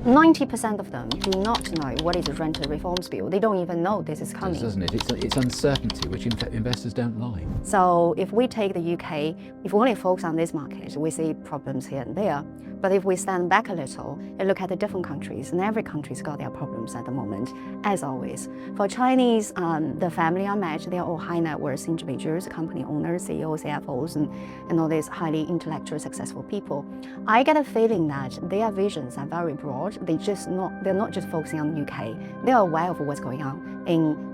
90% of them do not know what is a rental reforms bill. They don't even know this is coming. Doesn't it? It's uncertainty, which investors don't like. So if we take the UK, if we only focus on this market, we see problems here and there. But if we stand back a little and look at the different countries, and every country's got their problems at the moment, as always. For Chinese, the family I met, they're all high net worth individuals, company owners, CEOs, CFOs, and all these highly intellectual, successful people. I get a feeling that their visions are very broad. They're not just focusing on the UK. They're aware of what's going on in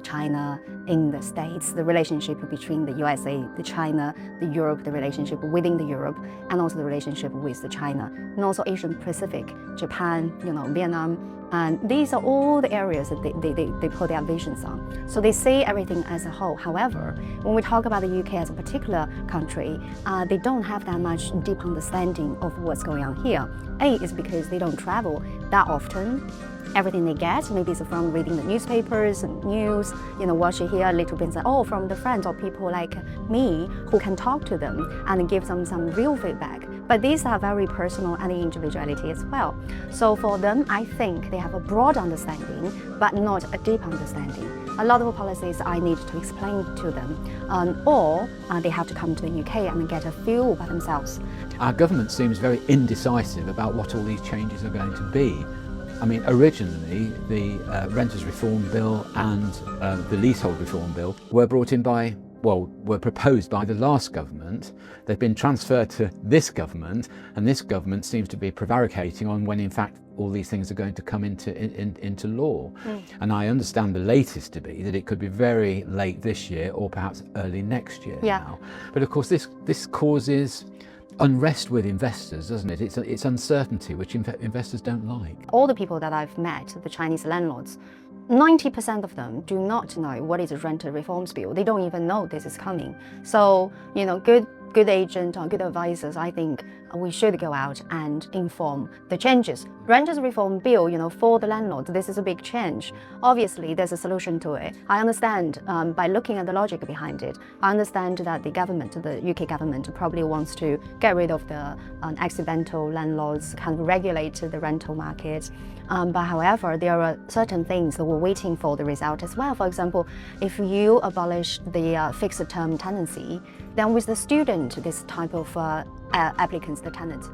China, in the States, the relationship between the USA, the China, the Europe, the relationship within the Europe, and also the relationship with the China, and also Asian Pacific, Japan, Vietnam. And these are all the areas that they put their visions on. So they see everything as a whole. However, when we talk about the UK as a particular country, they don't have that much deep understanding of what's going on here. A is because they don't travel that often. Everything they get, maybe it's from reading the newspapers and news, watch it here a little bit, from the friends or people like me who can talk to them and give them some real feedback. But these are very personal and individuality as well. So for them, I think they have a broad understanding, but not a deep understanding. A lot of policies I need to explain to them, or they have to come to the UK and get a feel by themselves. Our government seems very indecisive about what all these changes are going to be. I mean, originally, the Renters Reform Bill and the Leasehold Reform Bill were were proposed by the last government. They've been transferred to this government, and this government seems to be prevaricating on when, in fact, all these things are going to come into law. And I understand the latest to be that it could be very late this year or perhaps early next year now. But of course, this causes unrest with investors, doesn't it? It's uncertainty, which investors don't like. All the people that I've met, the Chinese landlords, 90% of them do not know what is a rental reforms bill. They don't even know this is coming. So, good agent or good advisors, I think we should go out and inform the changes. Renters reform bill, for the landlords, this is a big change. Obviously, there's a solution to it. I understand by looking at the logic behind it. I understand that the government, the UK government, probably wants to get rid of the accidental landlords, kind of regulate the rental market. But however, there are certain things that we're waiting for the result as well. For example, if you abolish the fixed term tenancy, then with the student, this type of applicants, the tenants.